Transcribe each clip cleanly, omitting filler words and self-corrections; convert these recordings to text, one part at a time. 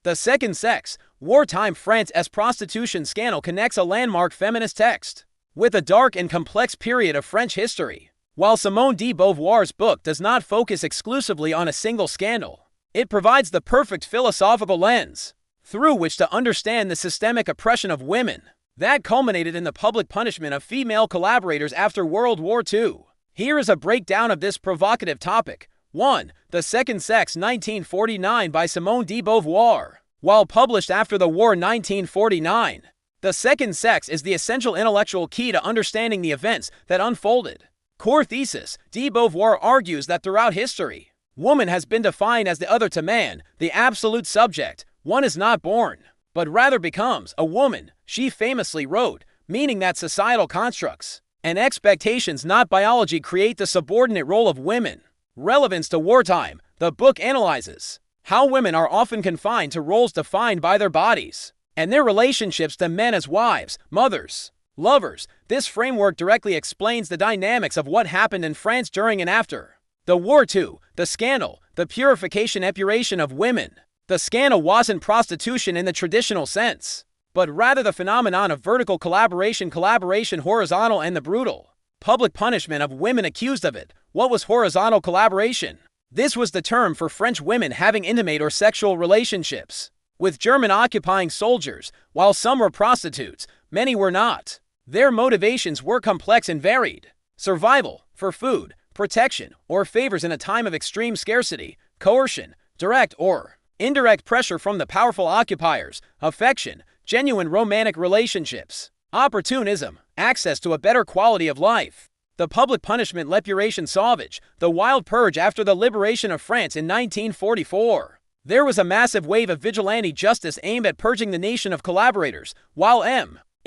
The Second Sex, Wartime France's prostitution scandal connects a landmark feminist text with a dark and complex period of French history. While Simone de Beauvoir's book does not focus exclusively on a single scandal, it provides the perfect philosophical lens through which to understand the systemic oppression of women that culminated in the public punishment of female collaborators after World War II. Here is a breakdown of this provocative topic. 1. The Second Sex, 1949 by Simone de Beauvoir. While published after the war 1949, The Second Sex is the essential intellectual key to understanding the events that unfolded. Core thesis: de Beauvoir argues that throughout history, woman has been defined as the other to man, the absolute subject. One is not born, but rather becomes a woman, she famously wrote, meaning that societal constructs and expectations, not biology, create the subordinate role of women. Relevance to wartime: the book analyzes how women are often confined to roles defined by their bodies and their relationships to men as wives, mothers, lovers. This framework directly explains the dynamics of what happened in France during and after the war. 2. The scandal, the purification epuration of women. The scandal wasn't prostitution in the traditional sense, but rather the phenomenon of vertical collaboration horizontal, and the brutal public punishment of women accused of it. What was horizontal collaboration? This was the term for French women having intimate or sexual relationships with German occupying soldiers. While some were prostitutes, many were not. Their motivations were complex and varied: survival, for food, protection, or favors in a time of extreme scarcity; coercion, direct or indirect pressure from the powerful occupiers; affection, genuine romantic relationships; opportunism, access to a better quality of life. The public punishment, l'épuration sauvage, the wild purge after the liberation of France in 1944. There was a massive wave of vigilante justice aimed at purging the nation of collaborators. While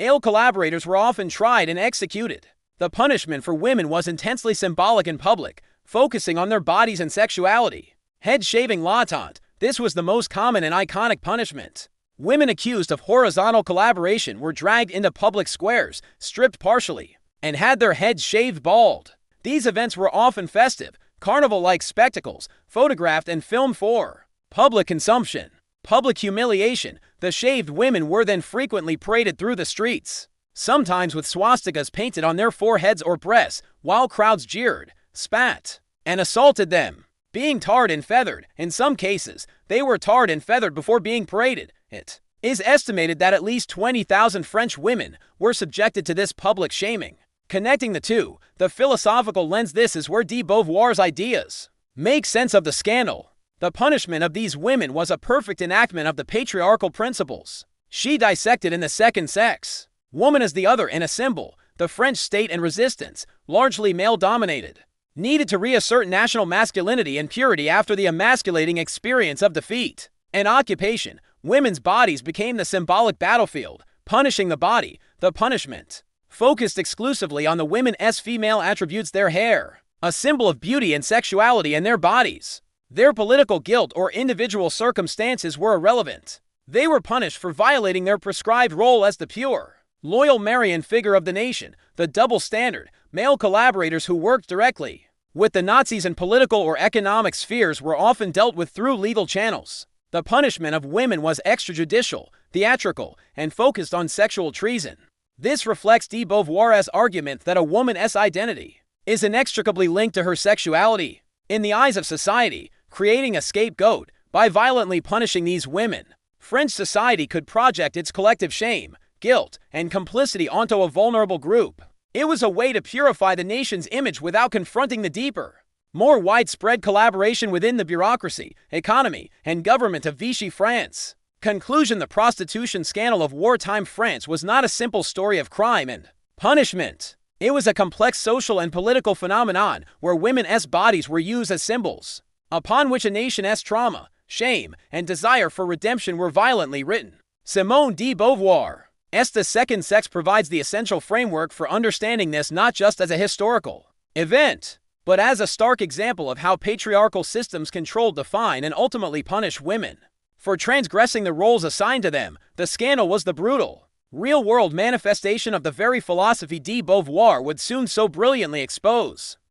male collaborators were often tried and executed, the punishment for women was intensely symbolic and public, focusing on their bodies and sexuality. Head shaving, l'attente. This was the most common and iconic punishment. Women accused of horizontal collaboration were dragged into public squares, stripped partially, and had their heads shaved bald. These events were often festive, carnival-like spectacles, photographed and filmed for public consumption. Public humiliation: the shaved women were then frequently paraded through the streets, sometimes with swastikas painted on their foreheads or breasts, while crowds jeered, spat, and assaulted them. Being tarred and feathered: in some cases, they were tarred and feathered before being paraded. It is estimated that at least 20,000 French women were subjected to this public shaming. Connecting the two, the philosophical lens. This is where de Beauvoir's ideas make sense of the scandal. The punishment of these women was a perfect enactment of the patriarchal principles she dissected in The Second Sex. Woman as the other and a symbol. The French state and resistance, largely male-dominated, needed to reassert national masculinity and purity after the emasculating experience of defeat and occupation. Women's bodies became the symbolic battlefield. Punishing the body, the punishment focused exclusively on the women's female attributes: their hair, a symbol of beauty and sexuality, and their bodies. Their political guilt or individual circumstances were irrelevant. They were punished for violating their prescribed role as the pure, loyal Marian figure of the nation. The double standard: male collaborators who worked directly with the Nazis in political or economic spheres were often dealt with through legal channels. The punishment of women was extrajudicial, theatrical, and focused on sexual treason. This reflects de Beauvoir's argument that a woman's identity is inextricably linked to her sexuality. In the eyes of society, creating a scapegoat by violently punishing these women, French society could project its collective shame, guilt, and complicity onto a vulnerable group. It was a way to purify the nation's image without confronting the deeper, more widespread collaboration within the bureaucracy, economy, and government of Vichy France. Conclusion: the prostitution scandal of wartime France was not a simple story of crime and punishment. It was a complex social and political phenomenon where women's bodies were used as symbols upon which a nation's trauma, shame, and desire for redemption were violently written. Simone de Beauvoir's The Second Sex provides the essential framework for understanding this, not just as a historical event, but as a stark example of how patriarchal systems control, define, and ultimately punish women for transgressing the roles assigned to them. The scandal was the brutal, real-world manifestation of the very philosophy de Beauvoir would soon so brilliantly expose.